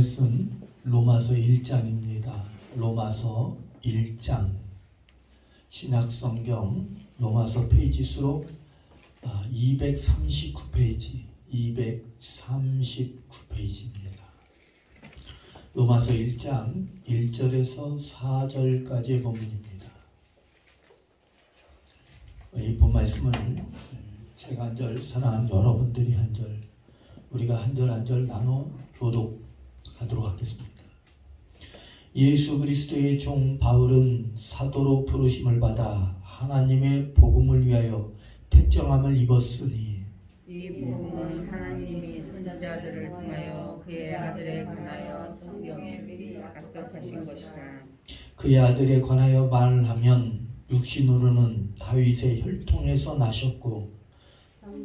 말씀 로마서 1장입니다. 로마서 1장 신약성경 로마서 페이지 수로 239페이지 239페이지입니다. 로마서 1장 1절에서 4절까지의 본문입니다. 이 본 말씀을 제가 한 절, 사랑하는 여러분들이 한 절, 우리가 한 절 한 절 나눠 교독하도록 하겠습니다. 예수 그리스도의 종 바울은 사도로 부르심을 받아 하나님의 복음을 위하여 택정함을 입었으니, 이 복음은 하나님이 선지자들을 통하여 그의 아들에 관하여 성경에 미리 약속하신 것이라. 그의 아들에 관하여 말하면 육신으로는 다윗의 혈통에서 나셨고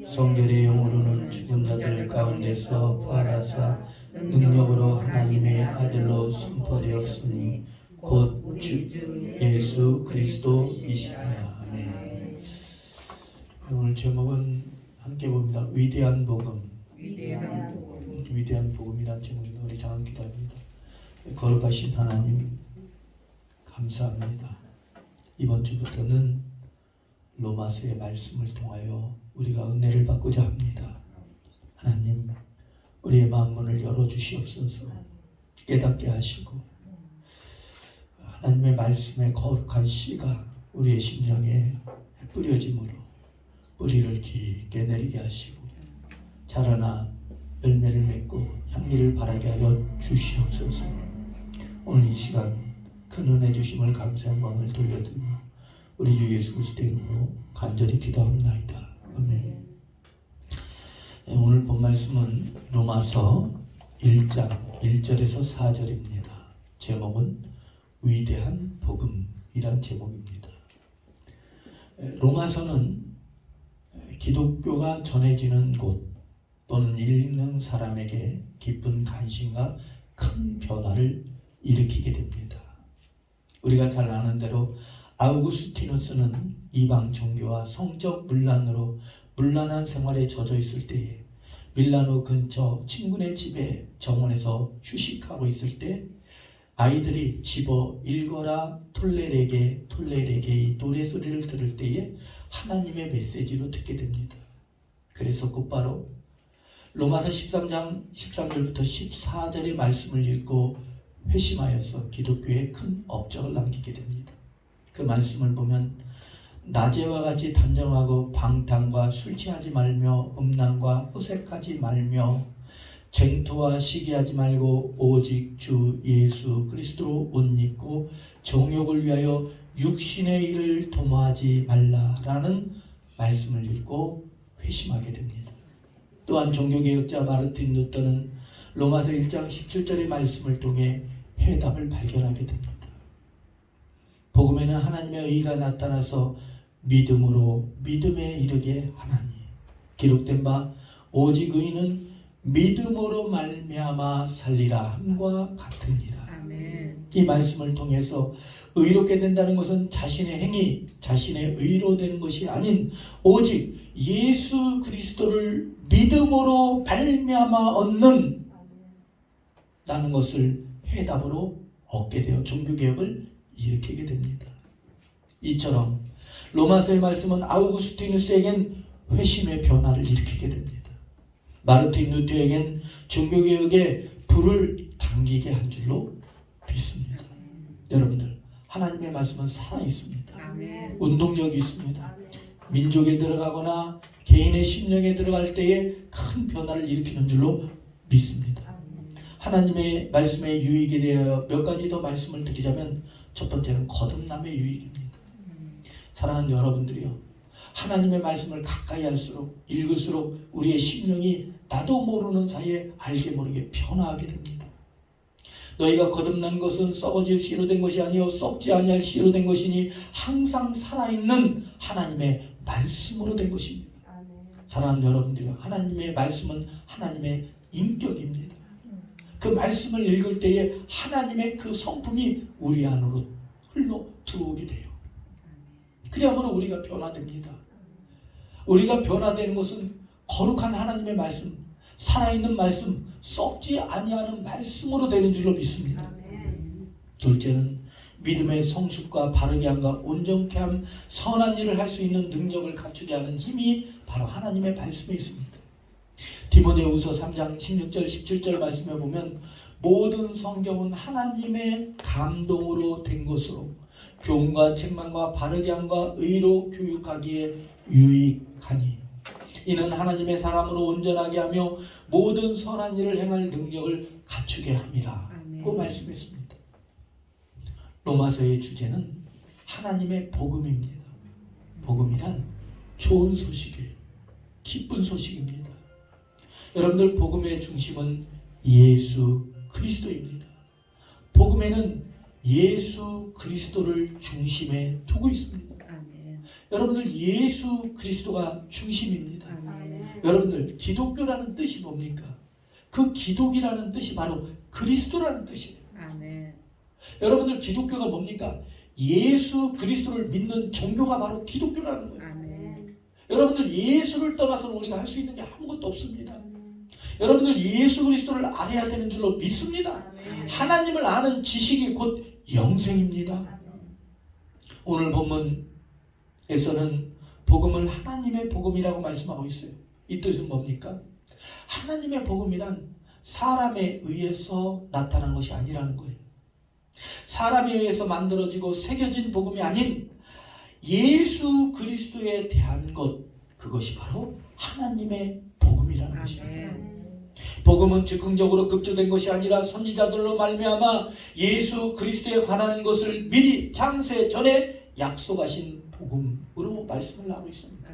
성결의 영으로는 죽은 자들 가운데서 부활하사 능력으로 하나님의 아들로 선포되었으니 곧 주 예수 그리스도이시라. 아멘. 오늘 제목은 함께 봅니다. 위대한 복음. 위대한 복음이라는 제목입니다. 우리 장한 기도합니다. 거룩하신 하나님 감사합니다. 이번 주부터는 로마서의 말씀을 통하여 우리가 은혜를 받고자 합니다. 하나님, 우리의 마음문을 열어주시옵소서. 깨닫게 하시고 하나님의 말씀의 거룩한 씨가 우리의 심령에 뿌려짐으로 뿌리를 깊게 내리게 하시고 자라나 열매를 맺고 향기를 바라게 하여 주시옵소서. 오늘 이 시간 큰 은혜 주심을 감사한 마음을 돌려드리며 우리 주 예수 그리스도의 이름으로 간절히 기도합나이다. 아멘. 오늘 본 말씀은 로마서 1장 1절에서 4절입니다. 제목은 위대한 복음이란 제목입니다. 로마서는 기독교가 전해지는 곳 또는 읽는 사람에게 깊은 관심과 큰 변화를 일으키게 됩니다. 우리가 잘 아는 대로 아우구스티누스는 이방 종교와 성적 문란으로 문란한 생활에 젖어 있을 때에 밀라노 근처 친구네 집에 정원에서 휴식하고 있을 때 아이들이 집어 읽어라 톨레레게의 노래소리를 들을 때에 하나님의 메시지로 듣게 됩니다. 그래서 곧바로 로마서 13장 13절부터 14절의 말씀을 읽고 회심하여서 기독교에 큰 업적을 남기게 됩니다. 그 말씀을 보면 낮에와 같이 단정하고 방탕과 술 취하지 말며 음란과 호색하지 말며 쟁토와 시기하지 말고 오직 주 예수 그리스도로 옷 입고 정욕을 위하여 육신의 일을 도모하지 말라라는 말씀을 읽고 회심하게 됩니다. 또한 종교개혁자 마르틴 루터는 로마서 1장 17절의 말씀을 통해 해답을 발견하게 됩니다. 복음에는 하나님의 의가 나타나서 믿음으로 믿음에 이르게 하나니 기록된 바 오직 의인은 믿음으로 말미암아 살리라 함과 같으니라. 아멘. 이 말씀을 통해서 의롭게 된다는 것은 자신의 행위, 자신의 의로 되는 것이 아닌 오직 예수 그리스도를 믿음으로 말미암아 얻는 라는 것을 해답으로 얻게 되어 종교개혁을 일으키게 됩니다. 이처럼 로마서의 말씀은 아우구스티누스에겐 회심의 변화를 일으키게 됩니다. 마르틴 루터에겐 종교개혁의 불을 당기게 한 줄로 믿습니다. 여러분들, 하나님의 말씀은 살아있습니다. 운동력이 있습니다. 민족에 들어가거나 개인의 심령에 들어갈 때에 큰 변화를 일으키는 줄로 믿습니다. 하나님의 말씀에 유익에 대하여 몇 가지 더 말씀을 드리자면 첫 번째는 거듭남의 유익입니다. 사랑하는 여러분들이요, 하나님의 말씀을 가까이 할수록 읽을수록 우리의 심령이 나도 모르는 사이에 알게 모르게 변화하게 됩니다. 너희가 거듭난 것은 썩어질 씨로 된 것이 아니요 썩지 아니할 씨로 된 것이니 항상 살아있는 하나님의 말씀으로 된 것입니다. 사랑하는 여러분들이요, 하나님의 말씀은 하나님의 인격입니다. 그 말씀을 읽을 때에 하나님의 그 성품이 우리 안으로 흘러 들어오게 돼요. 그래야만 우리가 변화됩니다. 우리가 변화되는 것은 거룩한 하나님의 말씀, 살아있는 말씀, 썩지 아니하는 말씀으로 되는 줄로 믿습니다. 둘째는 믿음의 성숙과 바르게 함과 온전케 함, 선한 일을 할 수 있는 능력을 갖추게 하는 힘이 바로 하나님의 말씀에 있습니다. 디모데후서 3장 16절 17절 말씀에 보면 모든 성경은 하나님의 감동으로 된 것으로 교훈과 책망과 바르게 함과 의로 교육하기에 유익하니 이는 하나님의 사람으로 온전하게 하며 모든 선한 일을 행할 능력을 갖추게 함이라 고 말씀했습니다. 로마서의 주제는 하나님의 복음입니다. 복음이란 좋은 소식이에요. 기쁜 소식입니다. 여러분들, 복음의 중심은 예수 그리스도입니다. 복음에는 예수 그리스도를 중심에 두고 있습니다. 여러분들, 예수 그리스도가 중심입니다. 여러분들, 기독교라는 뜻이 뭡니까? 그 기독이라는 뜻이 바로 그리스도라는 뜻이에요. 여러분들, 기독교가 뭡니까? 예수 그리스도를 믿는 종교가 바로 기독교라는 거예요. 여러분들, 예수를 떠나서는 우리가 할 수 있는 게 아무것도 없습니다. 여러분들, 예수 그리스도를 알아야 되는 줄로 믿습니다. 하나님을 아는 지식이 곧 영생입니다. 오늘 본문에서는 복음을 하나님의 복음이라고 말씀하고 있어요. 이 뜻은 뭡니까? 하나님의 복음이란 사람에 의해서 나타난 것이 아니라는 거예요. 사람에 의해서 만들어지고 새겨진 복음이 아닌 예수 그리스도에 대한 것, 그것이 바로 하나님의 복음이라는 것입니다. 복음은 즉흥적으로 급조된 것이 아니라 선지자들로 말미암아 예수 그리스도에 관한 것을 미리 창세 전에 약속하신 복음으로 말씀을 하고 있습니다.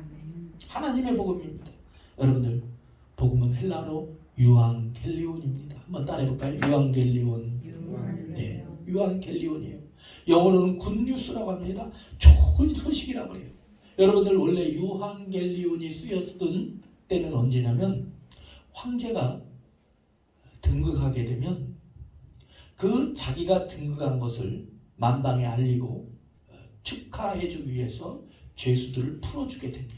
하나님의 복음입니다. 여러분들, 복음은 헬라어로 유앙겔리온입니다. 한번 따라해볼까요? 유앙겔리온. 네, 유앙겔리온이에요. 영어로는 굿뉴스라고 합니다. 좋은 소식이라고 해요. 여러분들, 원래 유앙겔리온이 쓰였던 때는 언제냐면 황제가 등극하게 되면 그 자기가 등극한 것을 만방에 알리고 축하해주기 위해서 죄수들을 풀어주게 됩니다.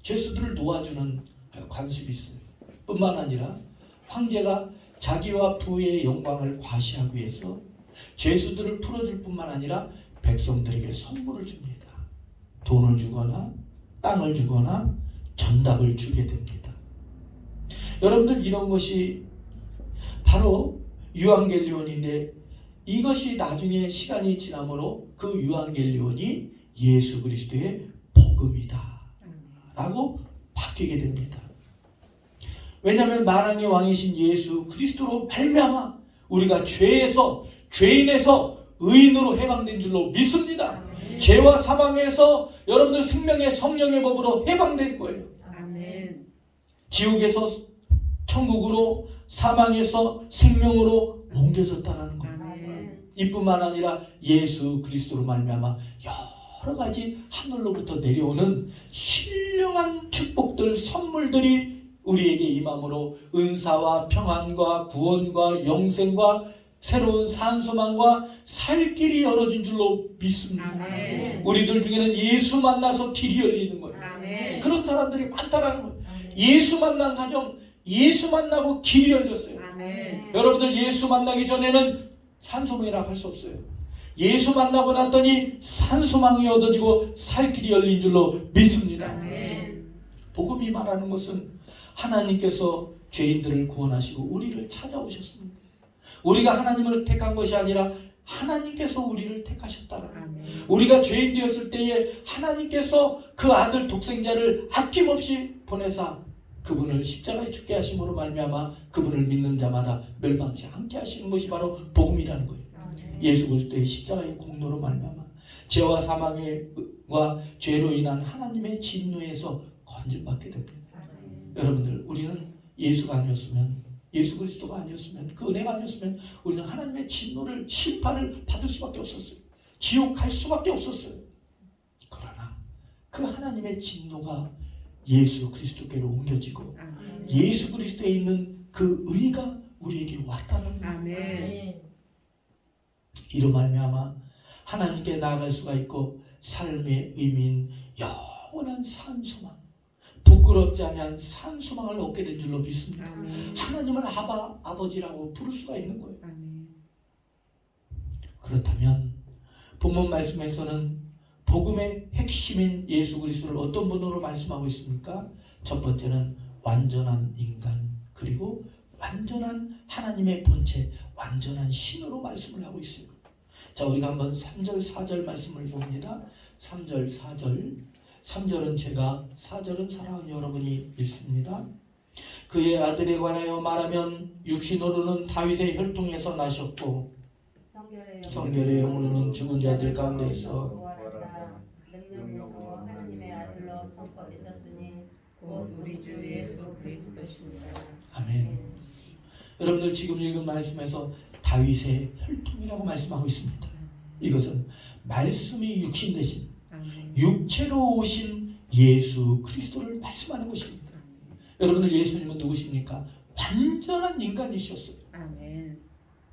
죄수들을 놓아주는 관습이 있어요. 뿐만 아니라 황제가 자기와 부의 영광을 과시하기 위해서 죄수들을 풀어줄 뿐만 아니라 백성들에게 선물을 줍니다. 돈을 주거나 땅을 주거나 전답을 주게 됩니다. 여러분들, 이런 것이 바로 유앙겔리온인데 이것이 나중에 시간이 지나므로 그 유앙겔리온이 예수 그리스도의 복음이다 라고 바뀌게 됩니다. 왜냐하면 만왕의 왕이신 예수 그리스도로 말미암아 우리가 죄인에서 의인으로 해방된 줄로 믿습니다. 죄와 사망에서 여러분들 생명의 성령의 법으로 해방된 거예요. 지옥에서 천국으로, 사망에서 생명으로 옮겨졌다는 거예요. 이뿐만 아니라 예수 그리스도로 말미암아 여러 가지 하늘로부터 내려오는 신령한 축복들, 선물들이 우리에게 임함으로 은사와 평안과 구원과 영생과 새로운 산소망과 살 길이 열어진 줄로 믿습니다. 우리들 중에는 예수 만나서 길이 열리는 거예요. 그런 사람들이 많다라는 거예요. 예수 만난 가정, 예수 만나고 길이 열렸어요. 여러분들, 예수 만나기 전에는 산소망이라고 할 수 없어요. 예수 만나고 났더니 산소망이 얻어지고 살 길이 열린 줄로 믿습니다. 복음이 말하는 것은 하나님께서 죄인들을 구원하시고 우리를 찾아오셨습니다. 우리가 하나님을 택한 것이 아니라 하나님께서 우리를 택하셨다는 거예요. 우리가 죄인 되었을 때에 하나님께서 그 아들 독생자를 아낌없이 보내사 그분을 십자가에 죽게 하심으로 말미암아 그분을 믿는 자마다 멸망치 않게 하시는 것이 바로 복음이라는 거예요. 예수 그리스도의 십자가의 공로로 말미암아 죄와 사망과 죄로 인한 하나님의 진노에서 건진받게 됩니다. 여러분들, 우리는 예수가 아니었으면, 예수 그리스도가 아니었으면, 그 은혜가 아니었으면 우리는 하나님의 진노를, 심판을 받을 수밖에 없었어요. 지옥 갈 수밖에 없었어요. 그러나 그 하나님의 진노가 예수 그리스도께로 옮겨지고 예수 그리스도에 있는 그 의가 우리에게 왔다는 거예요. 이로 말미암아 하나님께 나아갈 수가 있고 삶의 의미인 영원한 산소망, 부끄럽지 아니한 산소망을 얻게 된 줄로 믿습니다. 아멘. 하나님을 아버지라고 부를 수가 있는 거예요. 아멘. 그렇다면 본문 말씀에서는 복음의 핵심인 예수 그리스도를 어떤 분으로 말씀하고 있습니까? 첫 번째는 완전한 인간, 그리고 완전한 하나님의 본체, 완전한 신으로 말씀을 하고 있어요. 자, 우리가 한번 3절 4절 말씀을 봅니다. 3절 4절. 3절은 제가, 4절은 사랑하는 여러분이 읽습니다. 그의 아들에 관하여 말하면 육신으로는 다윗의 혈통에서 나셨고 성결의 영으로는 죽은 자들 가운데서 부활하사 능력으로 하나님의 아들로 선포되셨으니 곧 우리 주 예수 그리스도십니다. 아멘. 여러분들 지금 읽은 말씀에서 다윗의 혈통이라고 말씀하고 있습니다. 이것은 말씀이 육신 되신 아멘. 육체로 오신 예수 그리스도를 말씀하는 것입니다. 여러분들 예수님은 누구십니까? 완전한 인간이셨어요. 아멘.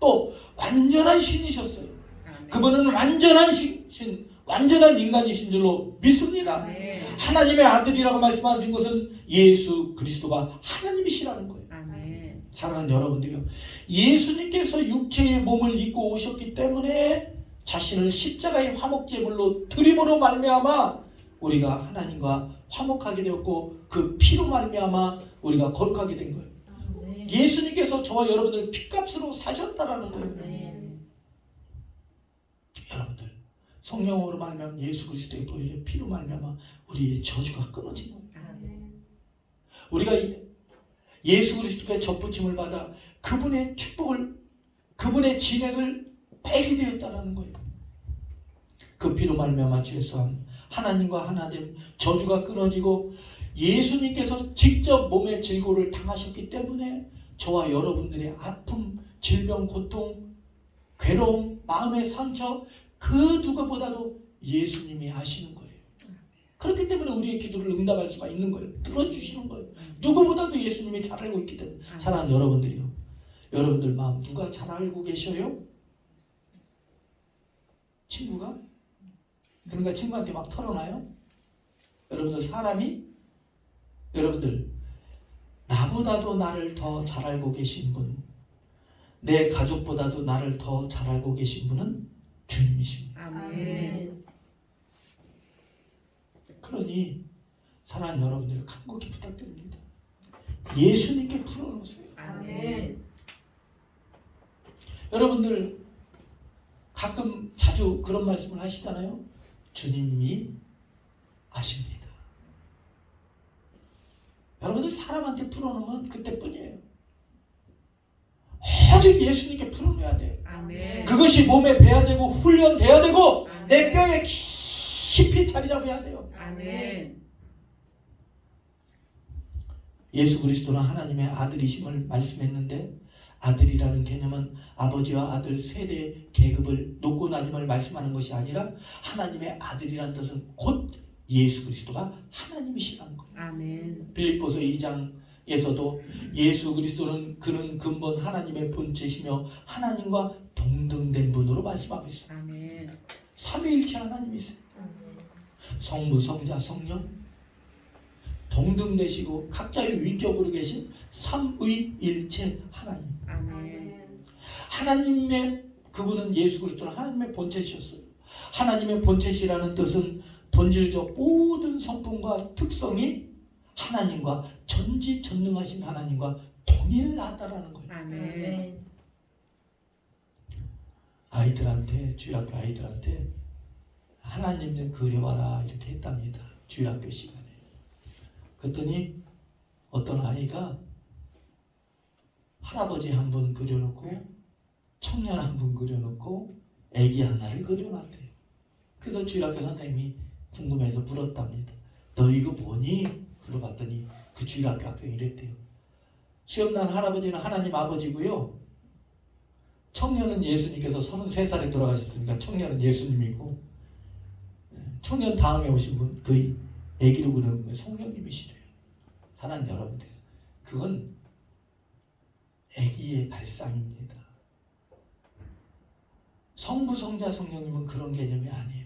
또 완전한 신이셨어요. 아멘. 그분은 완전한 신, 완전한 인간이신 줄로 믿습니다. 아멘. 하나님의 아들이라고 말씀하신 것은 예수 그리스도가 하나님이시라는 거예요. 아멘. 사랑하는 여러분들이요, 예수님께서 육체의 몸을 입고 오셨기 때문에 자신을 십자가의 화목제물로 드림으로 말미암아 우리가 하나님과 화목하게 되었고, 그 피로 말미암아 우리가 거룩하게 된 거예요. 예수님께서 저와 여러분을 핏값으로 사셨다라는 거예요. 여러분들, 성령으로 말미암아 예수 그리스도의 보혈의 피로 말미암아 우리의 저주가 끊어진 거예요. 우리가 예수 그리스도께 접붙임을 받아 그분의 축복을, 그분의 진액을 빨게 되었다라는 거예요. 그 피로 말미암아 죄에서 하나님과 하나됨, 저주가 끊어지고 예수님께서 직접 몸의 질고를 당하셨기 때문에 저와 여러분들의 아픔, 질병, 고통, 괴로움, 마음의 상처, 그 누구보다도 예수님이 아시는 거예요. 그렇기 때문에 우리의 기도를 응답할 수가 있는 거예요. 들어주시는 거예요. 누구보다도 예수님이 잘 알고 있기 때문에. 사랑하는 여러분들이요, 여러분들 마음 누가 잘 알고 계셔요? 친구가? 그러니까 친구한테 막 털어놔요? 여러분들, 사람이, 여러분들, 나보다도 나를 더 잘 알고 계신 분, 내 가족보다도 나를 더 잘 알고 계신 분은 주님이십니다. 아멘. 그러니 사랑하는 여러분들, 간곡히 부탁드립니다. 예수님께 풀어놓으세요. 아멘. 여러분들 가끔 자주 그런 말씀을 하시잖아요. 주님이 아십니다. 여러분들 사람한테 풀어놓으면 그때뿐이에요. 오직 예수님께 풀어놓아야 돼요. 아멘. 그것이 몸에 배야 되고 훈련돼야 되고 아멘. 내 뼈에 깊이 자리 잡아야 돼요. 아멘. 예수 그리스도는 하나님의 아들이심을 말씀했는데, 아들이라는 개념은 아버지와 아들 세대 계급을 높고 낮음을 말씀하는 것이 아니라 하나님의 아들이라는 뜻은 곧 예수 그리스도가 하나님이시라는 거예요. 아멘. 빌립보서 2장에서도 예수 그리스도는 그는 근본 하나님의 본체시며 하나님과 동등된 분으로 말씀하고 있어요. 아멘. 삼위일체 하나님이세요. 성부, 성자, 성령 동등되시고 각자의 위격으로 계신 삼위일체 하나님. 아멘. 하나님의, 그분은 예수 그리스도는 하나님의 본체시였어요. 하나님의 본체시라는 뜻은 본질적 모든 성품과 특성이 하나님과 전지전능하신 하나님과 동일하다라는 거예요. 아멘. 아이들한테, 주일학교 아이들한테 하나님을 그려봐라 이렇게 했답니다. 주일학교 시간에. 그랬더니 어떤 아이가 할아버지 한 분 그려놓고 청년 한 분 그려놓고 애기 하나를 그려놨대요. 그래서 주일학교 선생님이 궁금해서 물었답니다. 너 이거 뭐니? 물어봤더니 그 주일학교 학생이 이랬대요. 수염난 할아버지는 하나님 아버지고요, 청년은 예수님께서 33살에 돌아가셨으니까 청년은 예수님이고, 청년 다음에 오신 분, 그 애기로 그려놓은 게 성령님이시래요. 사랑하는 여러분들, 그건 애기의 발상입니다. 성부, 성자, 성령님은 그런 개념이 아니에요.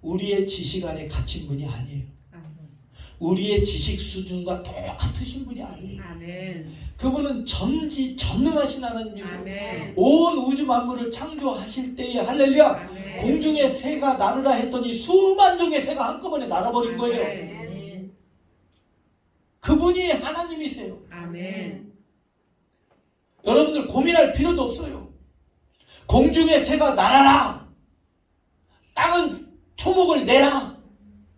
우리의 지식 안에 갇힌 분이 아니에요. 아멘. 우리의 지식 수준과 똑같으신 분이 아니에요. 아멘. 그분은 전능하신 하나님이세요. 아멘. 온 우주 만물을 창조하실 때에 할렐루야 아멘. 공중에 새가 나르라 했더니 수만 종의 새가 한꺼번에 날아버린 거예요. 아멘. 그분이 하나님이세요. 아멘. 여러분들 고민할 필요도 없어요. 공중에 새가 날아라, 땅은 초목을 내라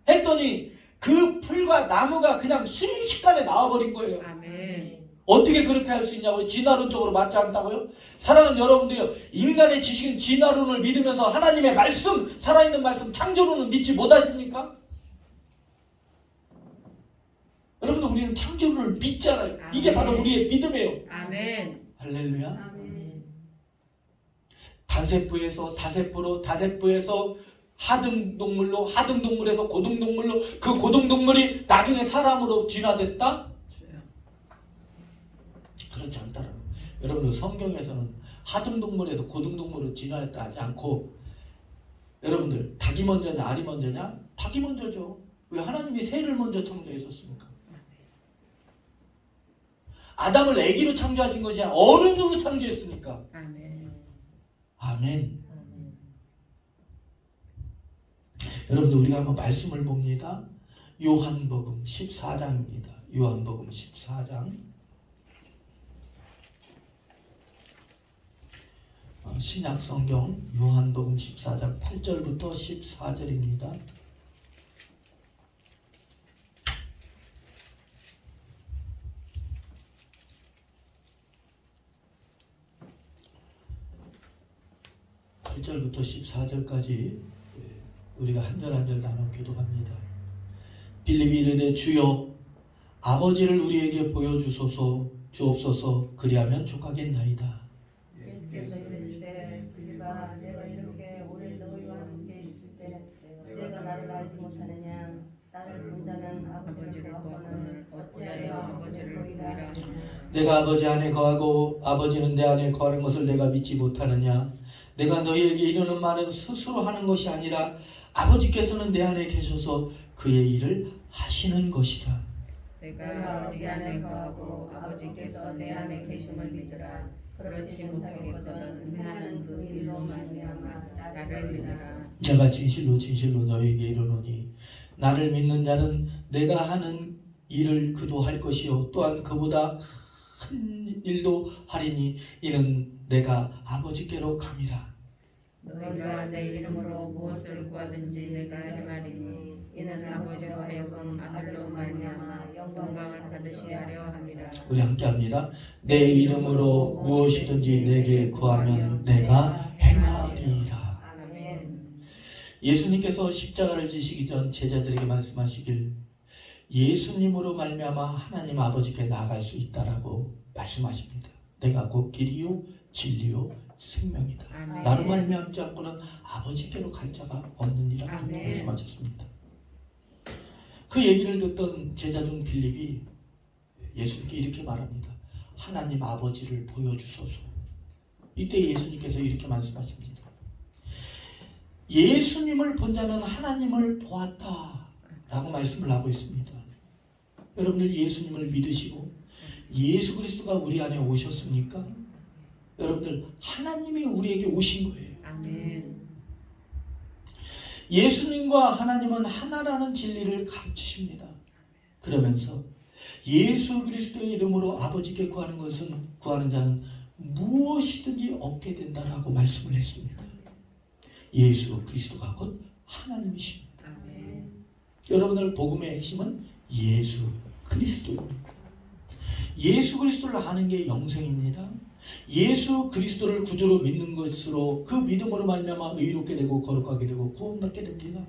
했더니 그 풀과 나무가 그냥 순식간에 나와버린 거예요. 아멘. 어떻게 그렇게 할 수 있냐고요? 진화론적으로 맞지 않다고요? 사랑하는 여러분들이요, 인간의 지식은 진화론을 믿으면서 하나님의 말씀, 살아있는 말씀, 창조론은 믿지 못하십니까? 여러분들 우리는 창조론을 믿잖아요. 이게 바로 우리의 믿음이에요. 아멘. 할렐루야. 아멘. 단세포에서 다세포로, 다세포에서 하등동물로, 하등동물에서 고등동물로, 그 고등동물이 나중에 사람으로 진화됐다? 주여. 그렇지 않다라는 거예요. 여러분들 성경에서는 하등동물에서 고등동물로 진화했다 하지 않고, 여러분들 닭이 먼저냐 알이 먼저냐? 닭이 먼저죠. 왜 하나님이 새를 먼저 창조했었습니까? 아담을 애기로 창조하신 것이 아니라 어른으로 창조했으니까. 아멘. 아멘. 여러분들 우리가 한번 말씀을 봅니다. 요한복음 14장입니다. 요한복음 14장. 신약 성경 요한복음 14장 8절부터 14절입니다. (8절부터) (14절까지) 우리가 한 절 한 절 나눠 기도합니다. 빌립이 이르되 주여 아버지를 우리에게 보여주소서 주옵소서 그리하면 족하겠나이다. 예수께서 이르시되 빌립아 내가 이렇게 오래 너희와 함께 있을 때 내가 나를 알지 못하느냐. 나를 본 자는 아버지를 보았거늘 어찌하여 아버지를 보이라 하시냐. 내가 아버지 안에 거하고 아버지는 내 안에 거하는 것을 내가 믿지 못하느냐. 내가 너희에게 이르는 말은 스스로 하는 것이 아니라 아버지께서는 내 안에 계셔서 그의 일을 하시는 것이라. 내가 아버지 안에 거하고 아버지께서 내 안에 계심을 믿으라. 그렇지 못하겠거든 응하는 그 일로 말미암아 나를 믿으라. 내가 진실로 진실로 너희에게 이르노니 나를 믿는 자는 내가 하는 일을 그도 할 것이요 또한 그보다 큰 일도 하리니 이는 내가 아버지께로 감이라. 너희가 내 이름으로 무엇을 구하든지 내가 행하리니 이는 아버지로 하여금 아들로 말미암아 영광을 받으시게 하려 함이라. 우리 함께합니다. 내 이름으로 무엇이든지 내게 구하면 내가 행하리라. 아멘. 예수님께서 십자가를 지시기 전 제자들에게 말씀하시길 예수님으로 말미암아 하나님 아버지께 나아갈 수 있다라고 말씀하십니다. 내가 곧 길이요 진리요 생명이다. 아멘. 나로 말미암지 않고는 아버지께로 갈 자가 없느니라 아멘. 말씀하셨습니다. 그 얘기를 듣던 제자 중 빌립이 예수님께 이렇게 말합니다. 하나님 아버지를 보여주소서. 이때 예수님께서 이렇게 말씀하십니다. 예수님을 본 자는 하나님을 보았다 라고 말씀을 하고 있습니다. 여러분들 예수님을 믿으시고 예수 그리스도가 우리 안에 오셨습니까? 여러분들 하나님이 우리에게 오신 거예요. 아멘. 예수님과 하나님은 하나라는 진리를 가르치십니다. 그러면서 예수 그리스도의 이름으로 아버지께 구하는 자는 무엇이든지 얻게 된다라고 말씀을 했습니다. 예수 그리스도가 곧 하나님이십니다. 아멘. 여러분들 복음의 핵심은 예수 그리스도입니다. 예수 그리스도를 아는 게 영생입니다. 예수 그리스도를 구주로 믿는 것으로 그 믿음으로 말미암아 의롭게 되고 거룩하게 되고 구원받게 됩니다.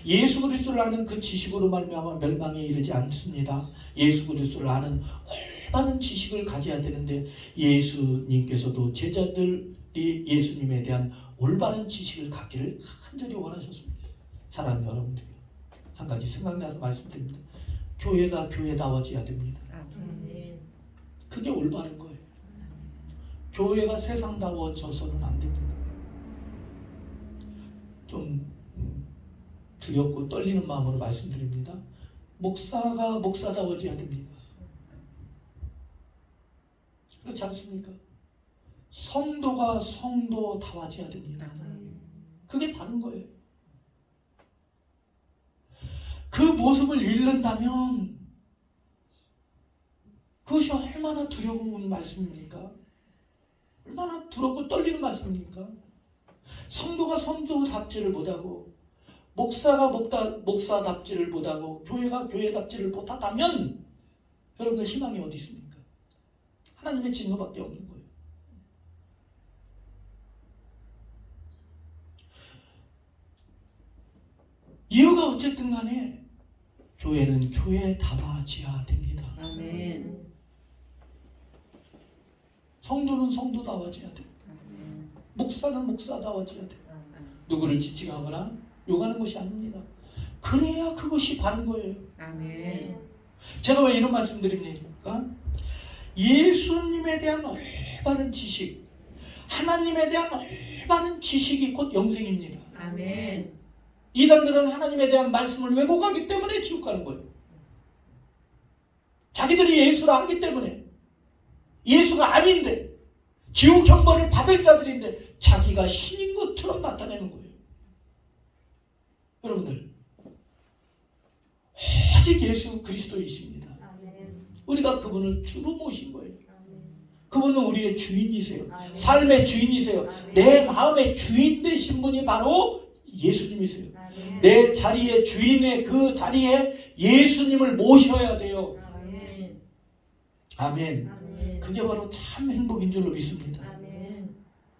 예수 그리스도를 아는 그 지식으로 말미암아 멸망에 이르지 않습니다. 예수 그리스도를 아는 올바른 지식을 가져야 되는데 예수님께서도 제자들이 예수님에 대한 올바른 지식을 갖기를 간절히 원하셨습니다. 사랑하는 여러분들, 한 가지 생각나서 말씀드립니다. 교회가 교회다워져야 됩니다. 아멘. 그게 올바른 거예요. 교회가 세상다워져서는 안 됩니다. 좀 두렵고 떨리는 마음으로 말씀드립니다. 목사가 목사다워져야 됩니다. 그렇지 않습니까? 성도가 성도다워져야 됩니다. 그게 바른 거예요. 그 모습을 잃는다면 그것이 얼마나 두려운 말씀입니까? 얼마나 두렵고 떨리는 말씀입니까? 성도가 성도답지를 못하고 목사가 목사답지를 못하고 교회가 교회답지를 못하다면 여러분들 희망이 어디 있습니까? 하나님의 진노밖에 없는 거예요. 이유가 어쨌든 간에 교회는 교회다워져야 됩니다. 아멘. 성도는 성도다워져야 돼요. 목사는 목사다워져야 돼요. 누구를 지칭하거나 욕하는 것이 아닙니다. 그래야 그것이 바른 거예요. 아멘. 제가 왜 이런 말씀 드립니까? 예수님에 대한 올바른 지식, 하나님에 대한 올바른 지식이 곧 영생입니다. 아멘. 이단들은 하나님에 대한 말씀을 왜곡하기 때문에 지옥 가는 거예요. 자기들이 예수라 하기 때문에, 예수가 아닌데 지옥 형벌을 받을 자들인데 자기가 신인 것처럼 나타내는 거예요. 여러분들, 오직 예수 그리스도이십니다. 우리가 그분을 주로 모신 거예요. 그분은 우리의 주인이세요. 삶의 주인이세요. 내 마음의 주인 되신 분이 바로 예수님이세요. 내 자리의 주인의 그 자리에 예수님을 모셔야 돼요. 아멘. 그게 바로 참 행복인 줄로 믿습니다.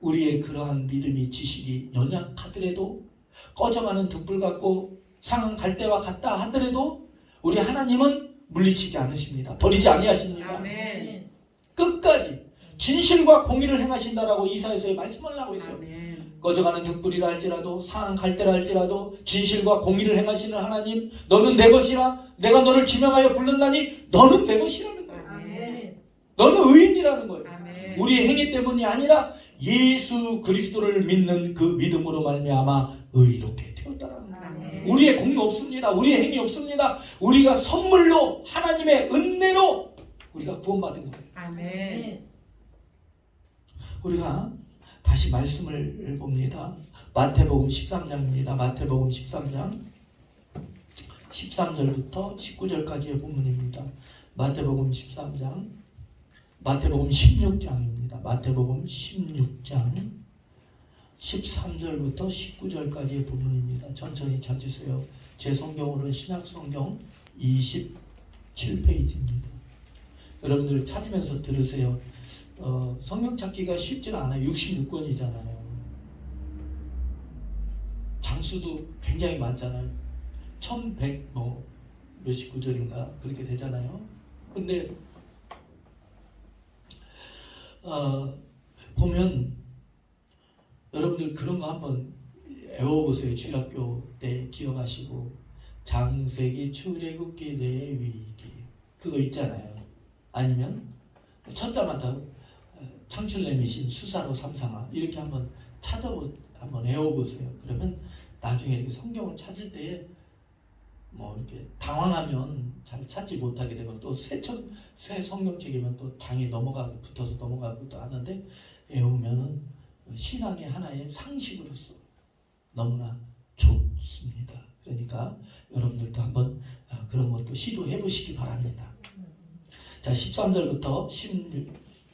우리의 그러한 믿음이 지식이 연약하더라도, 꺼져가는 등불 같고 상한 갈대와 같다 하더라도 우리 하나님은 물리치지 않으십니다. 버리지 아니하십니다. 아멘. 끝까지 진실과 공의를 행하신다라고 이사야서에 말씀을 하고 있어요. 아멘. 꺼져가는 등불이라 할지라도 상한 갈대라 할지라도 진실과 공의를 행하시는 하나님, 너는 내 것이라. 내가 너를 지명하여 불렀나니 너는 내 것이라는 거예요. 아멘. 너는 의인이라는 거예요. 아멘. 우리의 행위 때문이 아니라 예수 그리스도를 믿는 그 믿음으로 말미암아 의롭게 되었다라는 거예요. 아멘. 우리의 공로 없습니다. 우리의 행위 없습니다. 우리가 선물로 하나님의 은혜로 우리가 구원받은 거예요. 아멘. 우리가 다시 말씀을 봅니다. 마태복음 13장입니다. 마태복음 13장 13절부터 19절까지의 본문입니다. 마태복음 13장, 마태복음 16장입니다. 마태복음 16장 13절부터 19절까지의 본문입니다. 천천히 찾으세요. 제 성경으로는 신약성경 27페이지입니다. 여러분들 찾으면서 들으세요. 성경 찾기가 쉽지는 않아요. 66권이잖아요. 장수도 굉장히 많잖아요. 1100 몇십 구절인가 그렇게 되잖아요. 근데 보면 여러분들 그런 거 한번 외워보세요. 주일학교 때 기억하시고, 장세기 출애굽기 레위기 그거 있잖아요. 아니면 첫자마다 창출내미신 수사로 삼상아 이렇게 한번 한번 외워보세요. 그러면 나중에 이렇게 성경을 찾을 때에 이렇게 당황하면 잘 찾지 못하게 되고, 또 새 성경책이면 또 장이 넘어가고 붙어서 넘어가고 또 하는데, 외우면은 신앙의 하나의 상식으로서 너무나 좋습니다. 그러니까 여러분들도 한번 그런 것도 시도해 보시기 바랍니다. 자, 13절부터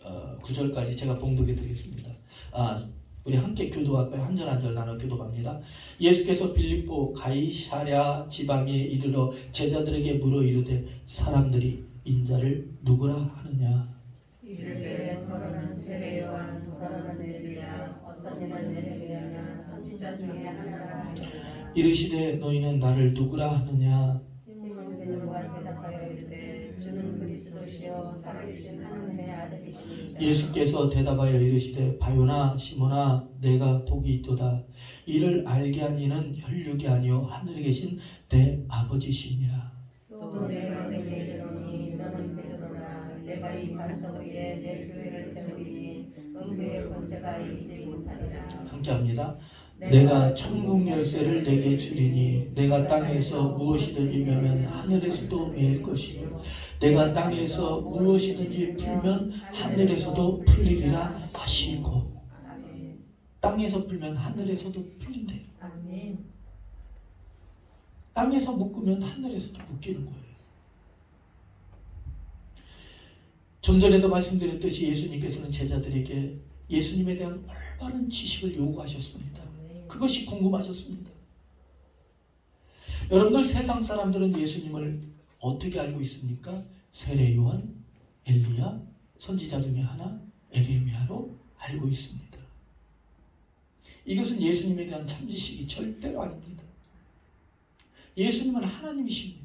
19절까지 제가 봉독해 드리겠습니다. 우리 함께 교도할까요? 한 절 한 절 나눠 교도합니다. 예수께서 빌립보 가이사랴 지방에 이르러 제자들에게 물어 이르되, 사람들이 인자를 누구라 하느냐? 이르되 더러는 세례요한, 더러는 엘리야, 어떤 이는 에레미야냐, 선지자 중에 하나라 하니라. 이르시되 너희는 나를 누구라 하느냐? 시몬 베드로가 대답하여 이르되 주는 그리스도시요 살아계신 하나님의 아들이시니라. 예수께서 대답하여 이르시되, 바요나 시몬아, 내가 복이 있도다. 이를 알게 한 이는 혈육이 아니요 하늘에 계신 내 아버지시니라. 또 내가 내게 이르노니 너는 베드로라. 내가 이 이 반석 위에 내 교회를 세우리니 음부의 권세가 이기지 못하리라. 함께합니다. 내가 천국 열쇠를 내게 주리니 내가 땅에서 무엇이든지 매면 하늘에서도 매일 것이요 내가 땅에서 무엇이든지 풀면 하늘에서도 풀리리라 하시고. 아멘. 땅에서 풀면 하늘에서도 풀린대요. 아멘. 땅에서 묶으면 하늘에서도 묶이는 거예요. 좀 전에도 말씀드렸듯이 예수님께서는 제자들에게 예수님에 대한 올바른 지식을 요구하셨습니다. 그것이 궁금하셨습니다. 여러분들, 세상 사람들은 예수님을 어떻게 알고 있습니까? 세례 요한, 엘리야, 선지자 중에 하나 에레미야로 알고 있습니다. 이것은 예수님에 대한 참지식이 절대로 아닙니다. 예수님은 하나님이십니다.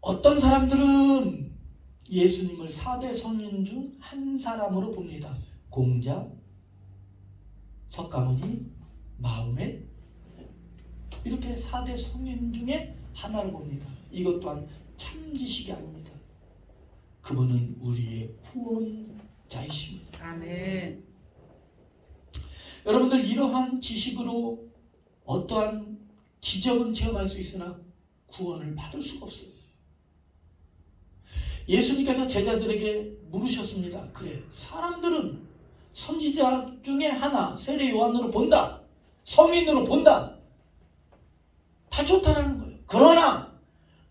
어떤 사람들은 예수님을 4대 성인 중 한 사람으로 봅니다. 공자, 석가모니, 마호멧, 이렇게 4대 성인 중에 하나로 봅니다. 이것 또한 참지식이 아닙니다. 그분은 우리의 구원자이십니다. 아멘. 여러분들, 이러한 지식으로 어떠한 기적은 체험할 수 있으나 구원을 받을 수가 없어요. 예수님께서 제자들에게 물으셨습니다. 그래, 사람들은 선지자 중에 하나 세례 요한으로 본다, 성인으로 본다, 다 좋다라는 거예요. 그러나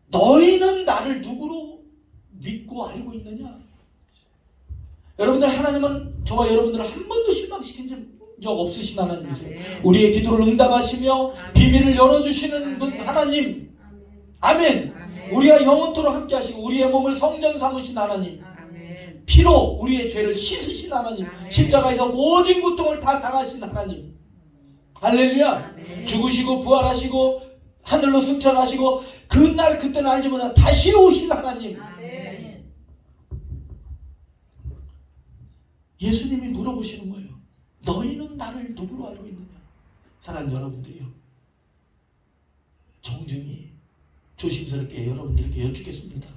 너희는 나를 누구로 믿고 알고 있느냐? 여러분들, 하나님은 저와 여러분들을 한 번도 실망시킨 적 없으신 하나님이세요. 우리의 기도를 응답하시며 비밀을 열어주시는 분 하나님. 아멘. 우리와 영원토록 함께 하시고 우리의 몸을 성전 삼으신 하나님, 피로 우리의 죄를 씻으신 하나님, 십자가에서 모든 고통을 다 당하신 하나님. 할렐루야. 죽으시고 부활하시고 하늘로 승천하시고 그날 그때는 알지 못하나 다시 오실 하나님. 예수님이 물어보시는 거예요. 너희는 나를 누구로 알고 있느냐? 사랑하는 여러분들이요, 정중히 조심스럽게 여러분들께 여쭙겠습니다.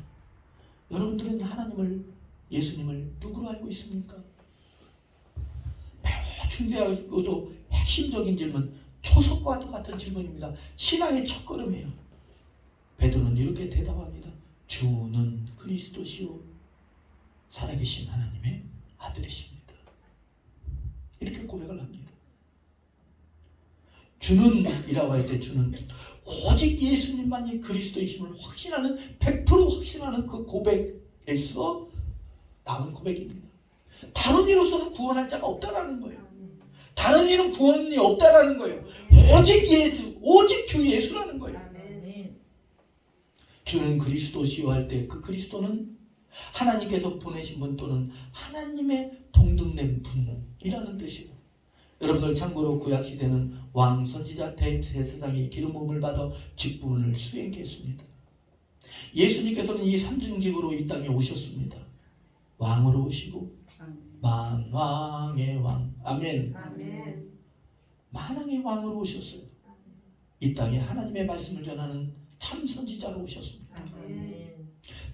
여러분들은 하나님을, 예수님을 누구로 알고 있습니까? 매우 중대하고도 핵심적인 질문, 초석과도 같은 질문입니다. 신앙의 첫걸음이에요. 베드로는 이렇게 대답합니다. 주는 그리스도시요 살아계신 하나님의 아들이십니다. 이렇게 고백을 합니다. 주는 이라고 할 때 주는 오직 예수님만이 그리스도이심을 확신하는, 100% 확신하는 그 고백에서 나온 고백입니다. 다른 이로서는 구원할 자가 없다라는 거예요. 다른 이는 구원이 없다라는 거예요. 오직 예수, 오직 주 예수라는 거예요. 주는 그리스도시요 할 때 그 그리스도는 하나님께서 보내신 분 또는 하나님의 동등된 분이라는 뜻이에요. 여러분들, 참고로 구약시대는 왕, 선지자, 대제사장이 기름 부음을 받아 직분을 수행했습니다. 예수님께서는 이 삼중직으로 이 땅에 오셨습니다. 왕으로 오시고 만왕의 왕, 아멘, 만왕의 왕으로 오셨어요. 이 땅에 하나님의 말씀을 전하는 참 선지자로 오셨습니다.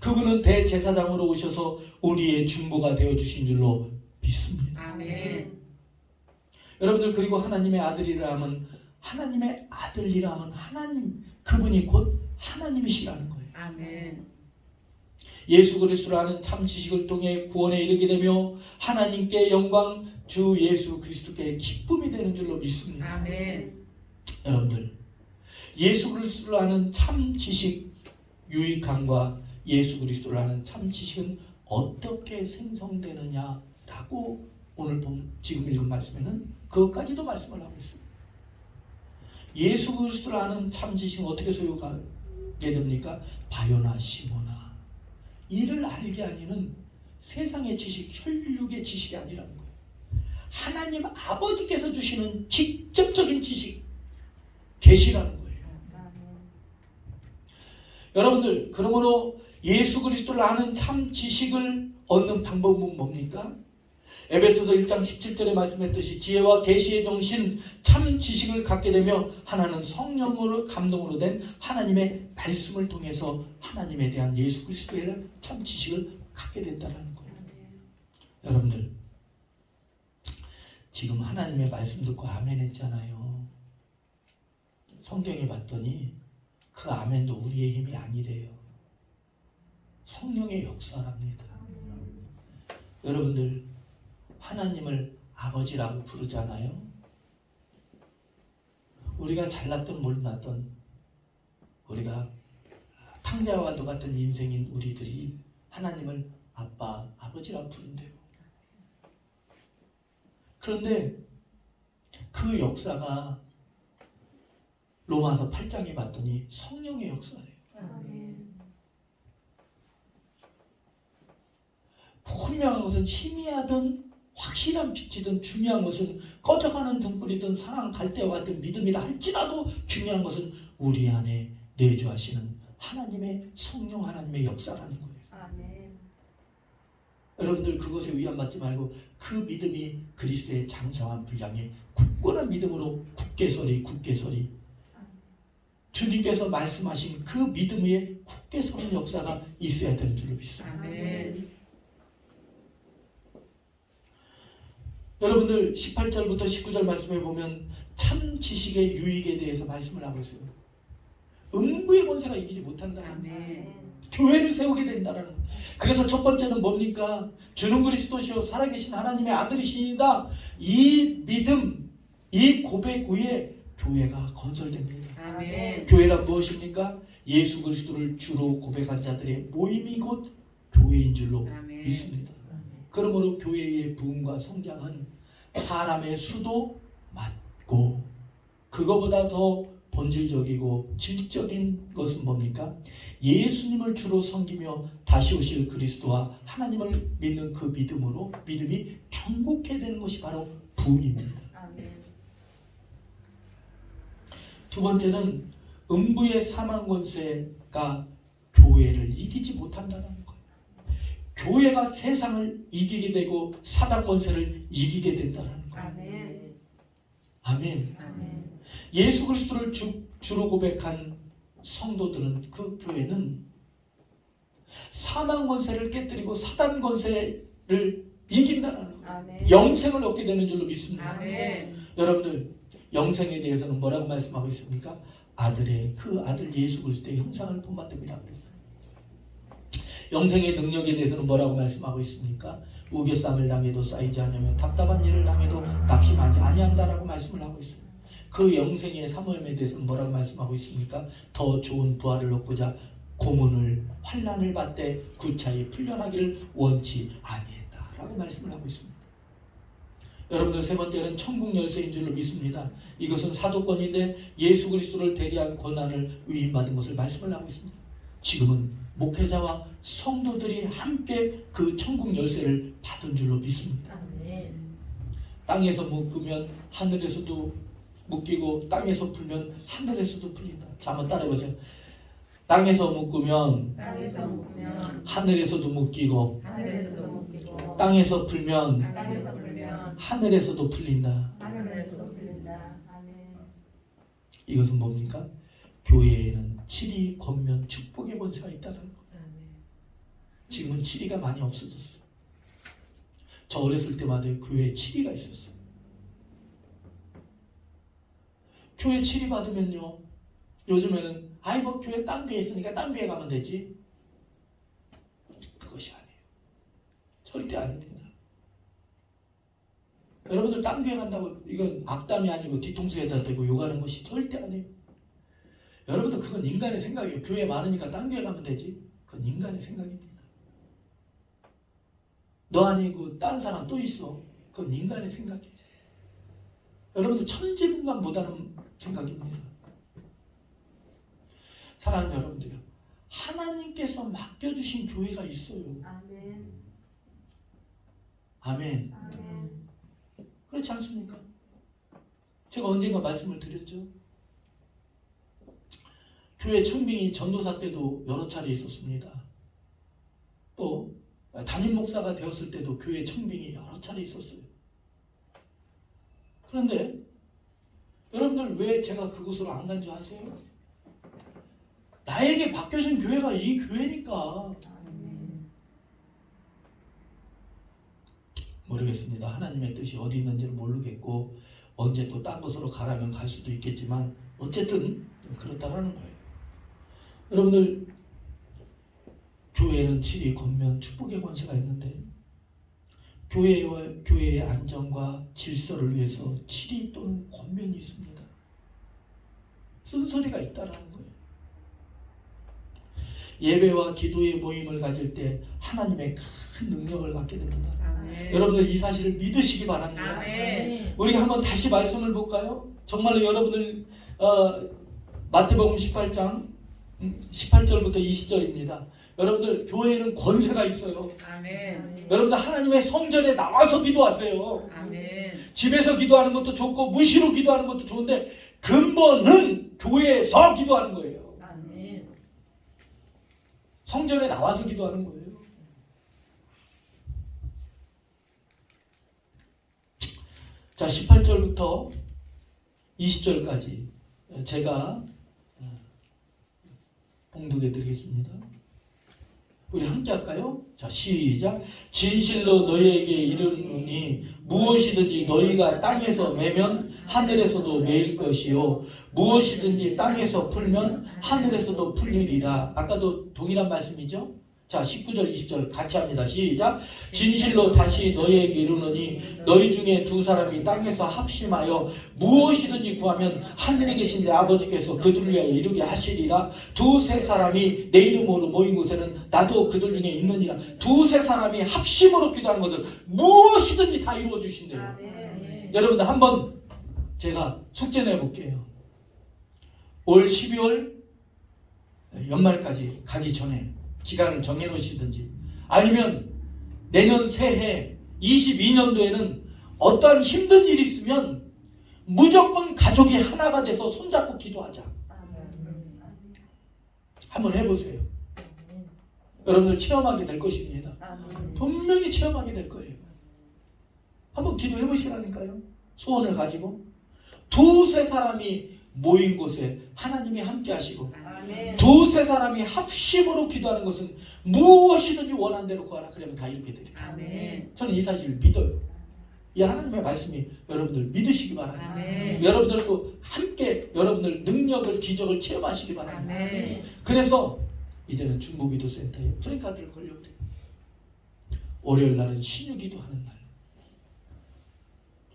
그분은 대제사장으로 오셔서 우리의 중보가 되어주신 줄로 믿습니다. 아멘. 여러분들, 그리고 하나님의 아들이라 하면, 하나님의 아들이라 하면 하나님, 그분이 곧 하나님이시라는 거예요. 아멘. 예수 그리스도라는 참 지식을 통해 구원에 이르게 되며 하나님께 영광, 주 예수 그리스도께 기쁨이 되는 줄로 믿습니다. 아멘. 여러분들, 예수 그리스도를 아는 참 지식, 유익함과 예수 그리스도를 아는 참 지식은 어떻게 생성되느냐라고 오늘 지금 읽은 말씀에는 그것까지도 말씀을 하고 있습니다. 예수 그리스도를 아는 참 지식은 어떻게 소유하게 됩니까? 바요나 시모나, 이를 알게 하니는 세상의 지식, 혈육의 지식이 아니라는 거예요. 하나님 아버지께서 주시는 직접적인 지식, 계시라는 거예요. 여러분들, 그러므로 예수 그리스도를 아는 참 지식을 얻는 방법은 뭡니까? 에베소서 1장 17절에 말씀했듯이 지혜와 계시의 정신, 참 지식을 갖게 되며 하나는 성령으로 감동으로 된 하나님의 말씀을 통해서 하나님에 대한 예수 그리스도에 대한 참 지식을 갖게 된다는 거예요. 여러분들 지금 하나님의 말씀 듣고 아멘 했잖아요. 성경에 봤더니 그 아멘도 우리의 힘이 아니래요. 성령의 역사랍니다. 여러분들 하나님을 아버지라고 부르잖아요. 우리가 잘났던 몰랐던 우리가 탕자와 같은 인생인 우리들이 하나님을 아빠, 아버지라고 부른대요. 그런데 그 역사가 로마서 8장에 봤더니 성령의 역사래요. 분명한 것은 희미하든 확실한 빛이든 중요한 것은 꺼져가는 등불이든 사랑 갈대와 같은 믿음이라 할지라도 중요한 것은 우리 안에 내주하시는 하나님의 성령 하나님의 역사라는 거예요. 여러분들 그것에 위안받지 말고 그 믿음이 그리스도의 장성한 분량의 굳건한 믿음으로 굳게 서리 주님께서 말씀하신 그 믿음 위에 굳게 서는 역사가 있어야 되는 줄로 믿습니다. 아멘. 여러분들 18절부터 19절 말씀에 보면 참 지식의 유익에 대해서 말씀을 하고 있어요. 음부의 권세가 이기지 못한다는 아멘. 교회를 세우게 된다는 거예요. 그래서 첫 번째는 뭡니까? 주는 그리스도시요 살아계신 하나님의 아들이시니다. 이 믿음, 이 고백 위에 교회가 건설됩니다. 아멘. 교회란 무엇입니까? 예수 그리스도를 주로 고백한 자들의 모임이 곧 교회인 줄로 아멘. 믿습니다. 그러므로 교회의 부흥과 성장은 사람의 수도 맞고 그거보다 더 본질적이고 질적인 것은 뭡니까? 예수님을 주로 섬기며 다시 오실 그리스도와 하나님을 믿는 그 믿음이 경고케 되는 것이 바로 부흥입니다. 두 번째는 음부의 사망 권세가 교회를 이기지 못한다는 거예요. 교회가 세상을 이기게 되고 사단 권세를 이기게 된다는 거예요. 아멘. 예수 그리스도를 주로 고백한 성도들은 그 교회는 사망 권세를 깨뜨리고 사단 권세를 이긴다는 거예요. 영생을 얻게 되는 줄로 믿습니다. 아멘. 여러분들 영생에 대해서는 뭐라고 말씀하고 있습니까? 그 아들 예수 그리스도의 형상을 본받음이라고 그랬어요. 영생의 능력에 대해서는 뭐라고 말씀하고 있습니까? 우겨쌈을 당해도 쌓이지 않으며 답답한 일을 당해도 낙심하지 아니한다라고 말씀을 하고 있습니다. 그 영생의 사모임에 대해서는 뭐라고 말씀하고 있습니까? 더 좋은 부활을 얻고자 고문을 환난을 받되 구차히 풀려나기를 원치 아니했다라고 말씀을 하고 있습니다. 여러분들 세 번째는 천국 열쇠인 줄로 믿습니다. 이것은 사도권인데 예수 그리스도를 대리한 권한을 위임받은 것을 말씀을 하고 있습니다. 지금은 목회자와 성도들이 함께 그 천국 열쇠를 받은 줄로 믿습니다. 땅에서 묶으면 하늘에서도 묶이고 땅에서 풀면 하늘에서도 풀린다. 자, 한번 따라해보세요. 땅에서 묶으면 하늘에서도 묶이고 땅에서 풀면 하늘에서도 풀린다. 이것은 뭡니까? 교회에는 치리, 권면, 축복의 권세가 있다는 거. 지금은 치리가 많이 없어졌어. 저 어렸을 때마다 교회에 치리가 있었어요. 교회 치리 받으면요, 요즘에는 뭐 교회 딴 교회 있으니까 딴 교회 가면 되지. 그것이 아니에요. 절대 아닙니다. 여러분들 딴 교회 간다고 이건 악담이 아니고 뒤통수에다 대고 욕하는 것이 절대 아니에요. 여러분들 그건 인간의 생각이에요. 교회 많으니까 딴 교회 가면 되지. 그건 인간의 생각입니다. 너 아니고 다른 사람 또 있어. 그건 인간의 생각이에요. 여러분들 천지분간 못하는 생각입니다. 사랑하는 여러분들요, 하나님께서 맡겨주신 교회가 있어요. 아멘. 그렇지 않습니까? 제가 언젠가 말씀을 드렸죠. 교회 청빙이 전도사 때도 여러 차례 있었습니다. 또 담임 목사가 되었을 때도 교회 청빙이 여러 차례 있었어요. 그런데 여러분들 왜 제가 그곳으로 안 간 줄 아세요? 나에게 맡겨진 교회가 이 교회니까. 모르겠습니다. 하나님의 뜻이 어디 있는지를 모르겠고 언제 또 딴 곳으로 가라면 갈 수도 있겠지만 어쨌든 그렇다라는 거예요. 여러분들, 교회는 칠이 권면 축복의 권세가 있는데 교회의 안정과 질서를 위해서 칠이 또는 권면이 있습니다. 쓴소리가 있다라는 거예요. 예배와 기도의 모임을 가질 때 하나님의 큰 능력을 갖게 됩니다. 아멘. 여러분들 이 사실을 믿으시기 바랍니다. 아멘. 우리가 한번 다시 말씀을 볼까요? 정말로 여러분들 마태복음 18장 18절부터 20절입니다. 여러분들, 교회에는 권세가 있어요. 아멘. 여러분들, 하나님의 성전에 나와서 기도하세요. 아멘. 집에서 기도하는 것도 좋고 무시로 기도하는 것도 좋은데 근본은 교회에서 기도하는 거예요. 아멘. 성전에 나와서 기도하는 거예요. 자, 18절부터 20절까지 제가 봉독해 드리겠습니다. 우리 함께 할까요? 자, 시작. 진실로 너희에게 이르노니 무엇이든지 너희가 땅에서 매면 하늘에서도 매일 것이요 무엇이든지 땅에서 풀면 하늘에서도 풀리리라. 아까도 동일한 말씀이죠? 자, 19절 20절 같이 합니다. 시작. 진실로 다시 너희에게 이르노니 너희 중에 두 사람이 땅에서 합심하여 무엇이든지 구하면 하늘에 계신 내 아버지께서 그들을 위하여 이루게 하시리라. 두세 사람이 내 이름으로 모인 곳에는 나도 그들 중에 있느니라. 두세 사람이 합심으로 기도하는 것을 무엇이든지 다 이루어 주신대요. 아멘. 여러분들, 한번 제가 숙제 내볼게요. 올 12월 연말까지 가기 전에 기간을 정해놓으시든지 아니면 내년 새해 22년도에는 어떠한 힘든 일이 있으면 무조건 가족이 하나가 돼서 손잡고 기도하자. 한번 해보세요. 여러분들 체험하게 될 것입니다. 분명히 체험하게 될 거예요. 한번 기도해 보시라니까요. 소원을 가지고 두세 사람이 모인 곳에 하나님이 함께 하시고 아멘. 두세 사람이 합심으로 기도하는 것은 무엇이든지 원하는 대로 구하라. 그러면 다 이루게 되리라. 아멘. 저는 이 사실을 믿어요. 이 하나님의 말씀이 여러분들 믿으시기 바랍니다. 아멘. 여러분들도 함께 여러분들 능력을, 기적을 체험하시기 바랍니다. 아멘. 그래서 이제는 중보기도센터에 프랭카드를 걸려버려요. 월요일 날은 신유기도 하는 날,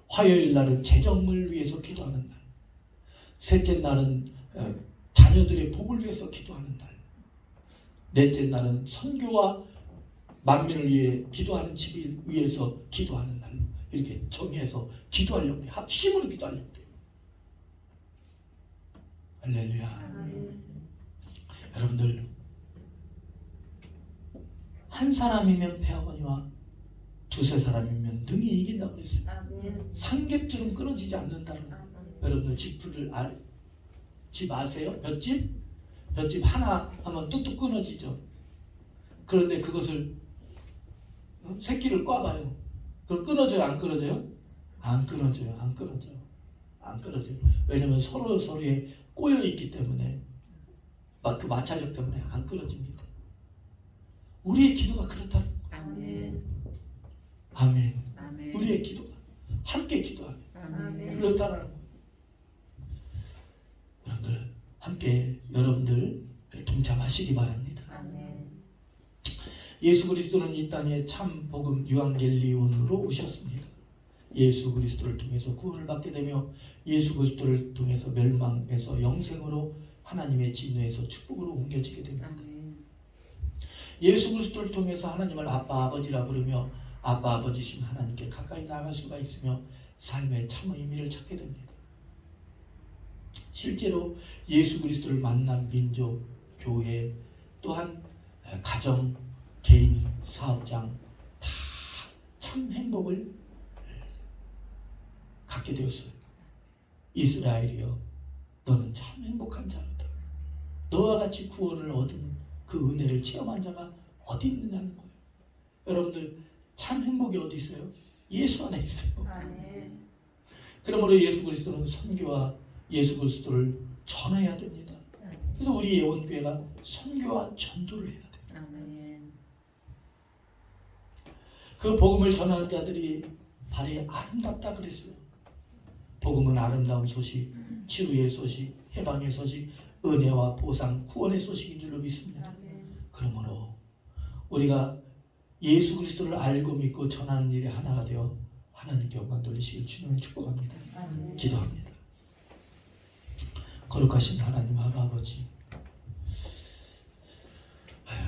화요일 날은 재정을 위해서 기도하는 날, 셋째 날은 자녀들의 복을 위해서 기도하는 날, 넷째 날은 선교와 만민을 위해 기도하는 집을 위해서 기도하는 날, 이렇게 정해서 기도하려고 해요. 합심으로 기도하려고 해요. 할렐루야. 여러분들, 한 사람이면 배아버니와 두세 사람이면 능히 이긴다고 그랬어요. 삼겹줄은 끊어지지 않는다는 거예요. 여러분들 집 아세요? 볏짚? 볏짚 하나 하면 뚝뚝 끊어지죠. 그런데 그것을 새끼를 꽈봐요. 그걸 끊어져요? 안 끊어져요? 안 끊어져요. 안 끊어져. 안 끊어져요. 왜냐하면 서로에 꼬여있기 때문에, 그 마찰력 때문에 안 끊어집니다. 우리의 기도가 그렇다는 거예요. 아멘. 아멘. 아멘. 우리의 기도가 함께 기도하면 아멘. 그렇다라는 거예요. 여러분들, 함께 여러분들 동참하시기 바랍니다. 아멘. 예수 그리스도는 이 땅에 참 복음 유앙겔리온으로 오셨습니다. 예수 그리스도를 통해서 구원을 받게 되며 예수 그리스도를 통해서 멸망에서 영생으로 하나님의 진노에서 축복으로 옮겨지게 됩니다. 아멘. 예수 그리스도를 통해서 하나님을 아빠 아버지라 부르며 아빠 아버지신 하나님께 가까이 나아갈 수가 있으며 삶의 참 의미를 찾게 됩니다. 실제로 예수 그리스도를 만난 민족, 교회, 또한 가정, 개인, 사업장 다 참 행복을 갖게 되었어요. 이스라엘이여, 너는 참 행복한 자로다. 너와 같이 구원을 얻은 그 은혜를 체험한 자가 어디 있느냐는 거예요. 여러분들, 참 행복이 어디 있어요? 예수 안에 있어요. 그러므로 예수 그리스도는 선교와 예수 그리스도를 전해야 됩니다. 그래서 우리 예원교회가 선교와 전도를 해야 돼요. 아멘. 그 복음을 전하는 자들이 발이 아름답다 그랬어요. 복음은 아름다운 소식, 치유의 소식, 해방의 소식, 은혜와 보상, 구원의 소식인 줄로 믿습니다. 그러므로 우리가 예수 그리스도를 알고 믿고 전하는 일이 하나가 되어 하나님께 영광 돌리시길 주님을 축복합니다. 기도합니다. 거룩하신 하나님 아버지,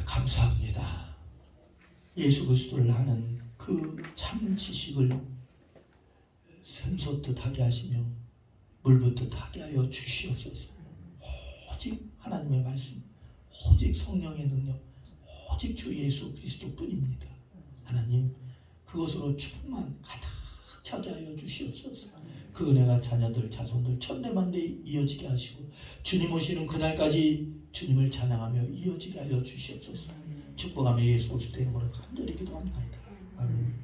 감사합니다. 예수 그리스도를 아는 그 참 지식을 샘솟듯 하게 하시며 물붓듯 하게 하여 주시옵소서. 오직 하나님의 말씀, 오직 성령의 능력, 오직 주 예수 그리스도 뿐입니다. 하나님, 그것으로 충만 가득 차게 하여 주시옵소서. 그 은혜가 자녀들, 자손들 천대만대 이어지게 하시고 주님 오시는 그날까지 주님을 찬양하며 이어지게 하여 주시옵소서. 축복하며 예수 그리스도의 이름으로 간절히 기도합니다. 아멘.